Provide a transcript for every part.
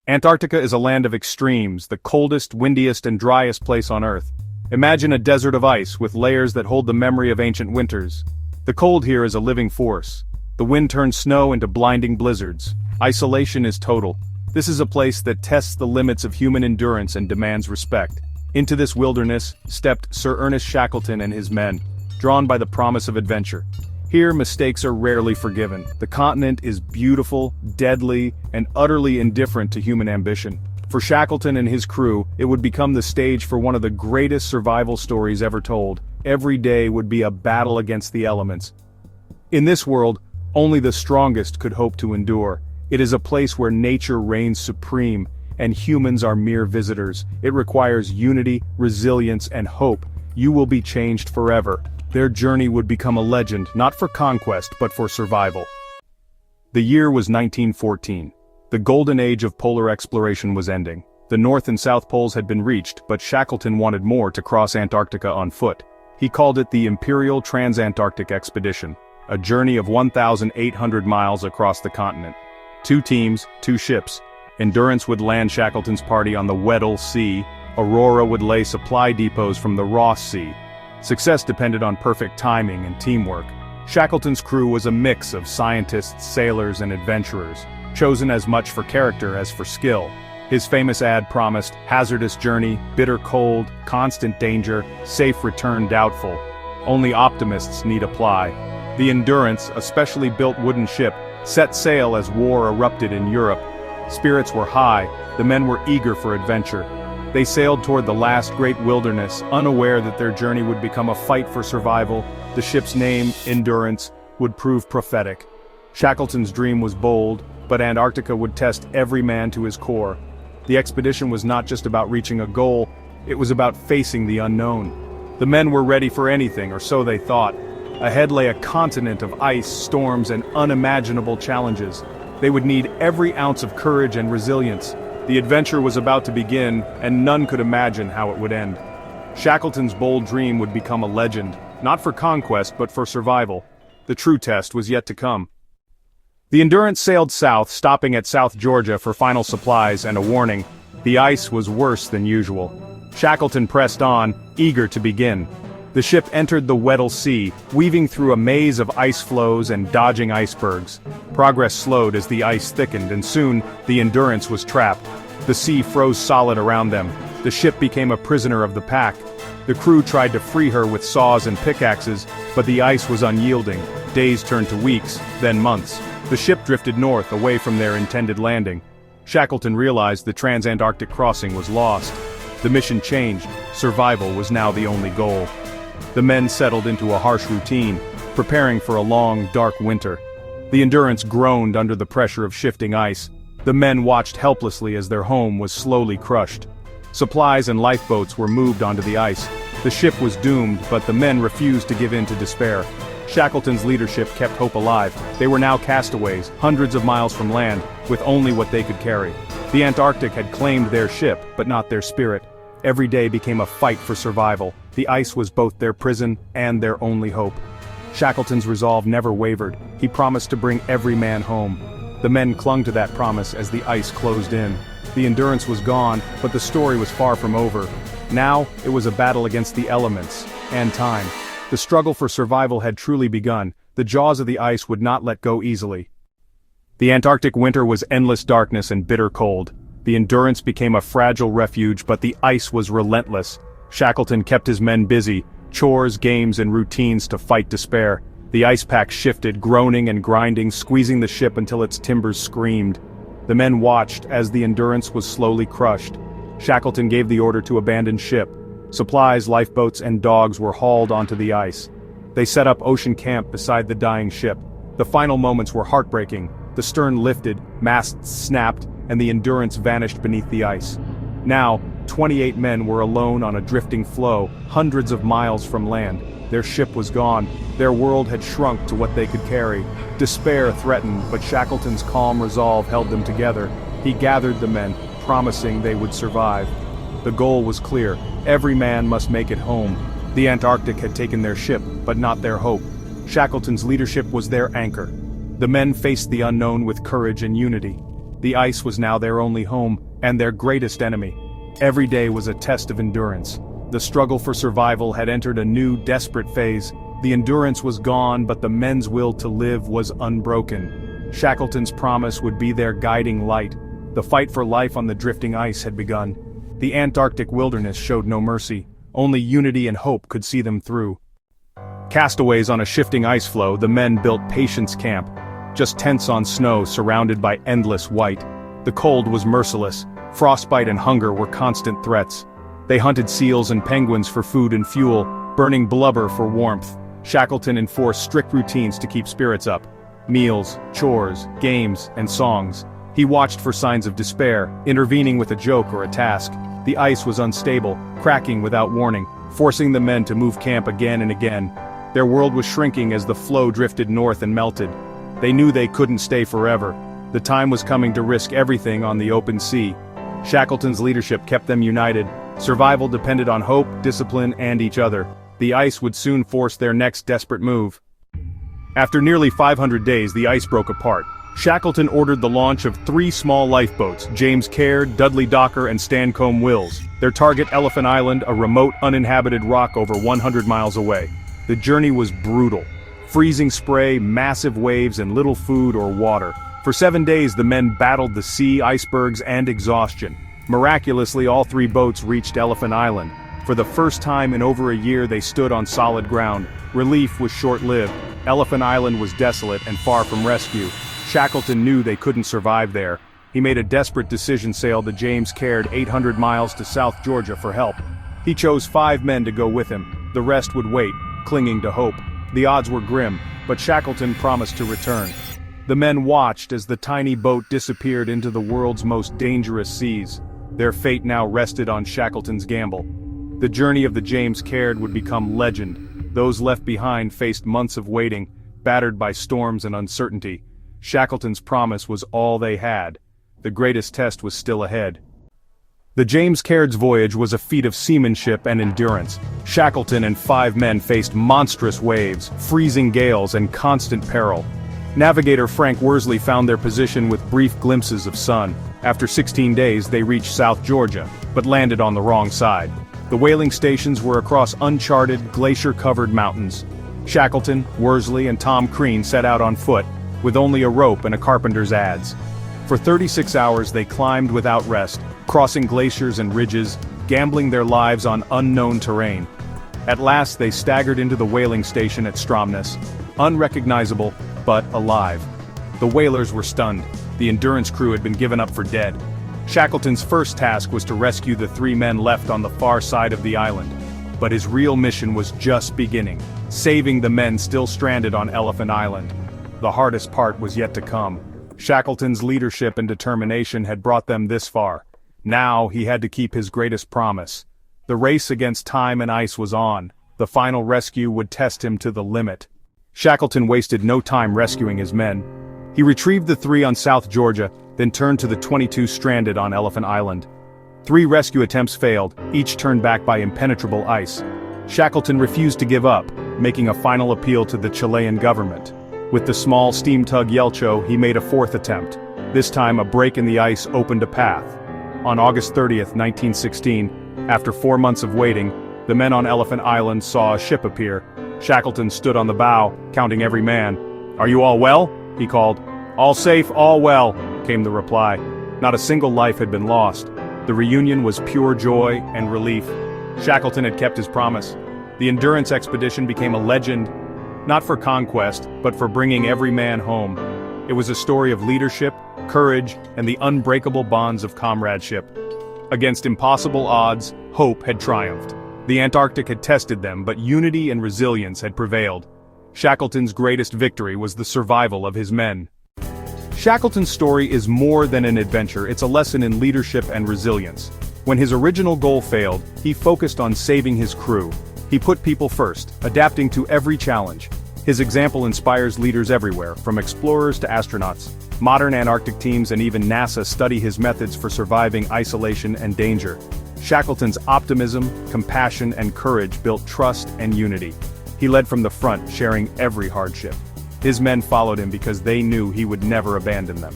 Antarctica is a land of extremes, the coldest, windiest, and driest place on Earth. Imagine a desert of ice with layers that hold the memory of ancient winters. The cold here is a living force. The wind turns snow into blinding blizzards. Isolation is total. This is a place that tests the limits of human endurance and demands respect. Into this wilderness stepped Sir Ernest Shackleton and his men, drawn by the promise of adventure. Here, mistakes are rarely forgiven. The continent is beautiful, deadly, and utterly indifferent to human ambition. For Shackleton and his crew, it would become the stage for one of the greatest survival stories ever told. Every day would be a battle against the elements. In this world, only the strongest could hope to endure. It is a place where nature reigns supreme, and humans are mere visitors. It requires unity, resilience, and hope. You will be changed forever. Their journey would become a legend, not for conquest, but for survival. The year was 1914. The golden age of polar exploration was ending. The North and South Poles had been reached, but Shackleton wanted more to cross Antarctica on foot. He called it the Imperial Transantarctic Expedition, a journey of 1,800 miles across the continent. 2 teams, 2 ships. Endurance would land Shackleton's party on the Weddell Sea. Aurora would lay supply depots from the Ross Sea. Success depended on perfect timing and teamwork. Shackleton's crew was a mix of scientists, sailors, and adventurers, chosen as much for character as for skill. His famous ad promised hazardous journey, bitter cold, constant danger, safe return doubtful. Only optimists need apply. The Endurance, a specially built wooden ship, set sail as war erupted in Europe. Spirits were high, the men were eager for adventure. They sailed toward the last great wilderness, unaware that their journey would become a fight for survival. The ship's name, Endurance, would prove prophetic. Shackleton's dream was bold, but Antarctica would test every man to his core. The expedition was not just about reaching a goal, it was about facing the unknown. The men were ready for anything, or so they thought. Ahead lay a continent of ice, storms, and unimaginable challenges. They would need every ounce of courage and resilience. The adventure was about to begin, and none could imagine how it would end. Shackleton's bold dream would become a legend, not for conquest but for survival. The true test was yet to come. The Endurance sailed south, stopping at South Georgia for final supplies and a warning. The ice was worse than usual. Shackleton pressed on, eager to begin. The ship entered the Weddell Sea, weaving through a maze of ice floes and dodging icebergs. Progress slowed as the ice thickened, and soon, the Endurance was trapped. The sea froze solid around them. The ship became a prisoner of the pack. The crew tried to free her with saws and pickaxes, but the ice was unyielding. Days turned to weeks, then months. The ship drifted north, away from their intended landing. Shackleton realized the transantarctic crossing was lost. The mission changed. Survival was now the only goal. The men settled into a harsh routine, preparing for a long, dark winter. The Endurance groaned under the pressure of shifting ice. The men watched helplessly as their home was slowly crushed. Supplies and lifeboats were moved onto the ice. The ship was doomed, but the men refused to give in to despair. Shackleton's leadership kept hope alive. They were now castaways, hundreds of miles from land, with only what they could carry. The Antarctic had claimed their ship, but not their spirit. Every day became a fight for survival. The ice was both their prison and their only hope. Shackleton's resolve never wavered. He promised to bring every man home. The men clung to that promise as the ice closed in. The Endurance was gone, but the story was far from over. Now, it was a battle against the elements and time. The struggle for survival had truly begun. The jaws of the ice would not let go easily. The Antarctic winter was endless darkness and bitter cold. The Endurance became a fragile refuge, but the ice was relentless. Shackleton kept his men busy, chores, games, and routines to fight despair. The ice pack shifted, groaning and grinding, squeezing the ship until its timbers screamed. The men watched as the Endurance was slowly crushed. Shackleton gave the order to abandon ship. Supplies, lifeboats, and dogs were hauled onto the ice. They set up ocean camp beside the dying ship. The final moments were heartbreaking. The stern lifted, masts snapped, and the Endurance vanished beneath the ice. Now, 28 men were alone on a drifting floe, hundreds of miles from land. Their ship was gone. Their world had shrunk to what they could carry. Despair threatened, but Shackleton's calm resolve held them together. He gathered the men, promising they would survive. The goal was clear. Every man must make it home. The Antarctic had taken their ship, but not their hope. Shackleton's leadership was their anchor. The men faced the unknown with courage and unity. The ice was now their only home, and their greatest enemy. Every day was a test of endurance. The struggle for survival had entered a new, desperate phase. The endurance was gone, but the men's will to live was unbroken. Shackleton's promise would be their guiding light. The fight for life on the drifting ice had begun. The Antarctic wilderness showed no mercy. Only unity and hope could see them through. Castaways on a shifting ice floe, the men built Patience Camp, just tents on snow surrounded by endless white. The cold was merciless. Frostbite and hunger were constant threats. They hunted seals and penguins for food and fuel, burning blubber for warmth. Shackleton enforced strict routines to keep spirits up. Meals, chores, games, and songs. He watched for signs of despair, intervening with a joke or a task. The ice was unstable, cracking without warning, forcing the men to move camp again and again. Their world was shrinking as the floe drifted north and melted. They knew they couldn't stay forever. The time was coming to risk everything on the open sea. Shackleton's leadership kept them united. Survival depended on hope, discipline, and each other. The ice would soon force their next desperate move. After nearly 500 days, the ice broke apart. Shackleton ordered the launch of 3 small lifeboats, James Caird, Dudley Docker, and Stancomb Wills. Their target, Elephant Island, a remote, uninhabited rock over 100 miles away. The journey was brutal. Freezing spray, massive waves, and little food or water. For 7 days, the men battled the sea, icebergs, and exhaustion. Miraculously, all 3 boats reached Elephant Island. For the first time in over a year, they stood on solid ground. Relief was short-lived. Elephant Island was desolate and far from rescue. Shackleton knew they couldn't survive there. He made a desperate decision, sailed the James Caird 800 miles to South Georgia for help. He chose 5 men to go with him. The rest would wait, clinging to hope. The odds were grim, but Shackleton promised to return. The men watched as the tiny boat disappeared into the world's most dangerous seas. Their fate now rested on Shackleton's gamble. The journey of the James Caird would become legend. Those left behind faced months of waiting, battered by storms and uncertainty. Shackleton's promise was all they had. The greatest test was still ahead. The James Caird's voyage was a feat of seamanship and endurance. Shackleton and 5 men faced monstrous waves, freezing gales, and constant peril. Navigator Frank Worsley found their position with brief glimpses of sun. After 16 days, they reached South Georgia, but landed on the wrong side. The whaling stations were across uncharted, glacier-covered mountains. Shackleton, Worsley, and Tom Crean set out on foot, with only a rope and a carpenter's adze. For 36 hours they climbed without rest, crossing glaciers and ridges, gambling their lives on unknown terrain. At last they staggered into the whaling station at Stromness, unrecognizable, but alive. The whalers were stunned. The Endurance crew had been given up for dead. Shackleton's first task was to rescue the 3 men left on the far side of the island. But his real mission was just beginning, saving the men still stranded on Elephant Island. The hardest part was yet to come. Shackleton's leadership and determination had brought them this far. Now he had to keep his greatest promise. The race against time and ice was on. The final rescue would test him to the limit. Shackleton wasted no time rescuing his men. He retrieved the 3 on South Georgia, then turned to the 22 stranded on Elephant Island. 3 rescue attempts failed, each turned back by impenetrable ice. Shackleton refused to give up, making a final appeal to the Chilean government. With the small steam tug Yelcho, he made a 4th attempt. This time a break in the ice opened a path. On August 30th, 1916, after 4 months of waiting, the men on Elephant Island saw a ship appear. Shackleton stood on the bow, counting every man. "Are you all well?" he called. "All safe, all well," came the reply. Not a single life had been lost. The reunion was pure joy and relief. Shackleton had kept his promise. The Endurance expedition became a legend, not for conquest, but for bringing every man home. It was a story of leadership, courage, and the unbreakable bonds of comradeship. Against impossible odds, hope had triumphed. The Antarctic had tested them, but unity and resilience had prevailed. Shackleton's greatest victory was the survival of his men. Shackleton's story is more than an adventure, it's a lesson in leadership and resilience. When his original goal failed, he focused on saving his crew. He put people first, adapting to every challenge. His example inspires leaders everywhere, from explorers to astronauts. Modern Antarctic teams and even NASA study his methods for surviving isolation and danger. Shackleton's optimism, compassion, and courage built trust and unity. He led from the front, sharing every hardship. His men followed him because they knew he would never abandon them.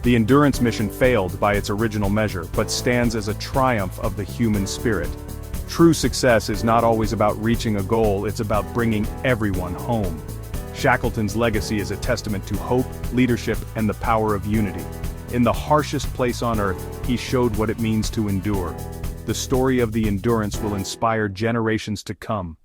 The Endurance mission failed by its original measure, but stands as a triumph of the human spirit. True success is not always about reaching a goal, it's about bringing everyone home. Shackleton's legacy is a testament to hope, leadership, and the power of unity. In the harshest place on Earth, he showed what it means to endure. The story of the Endurance will inspire generations to come.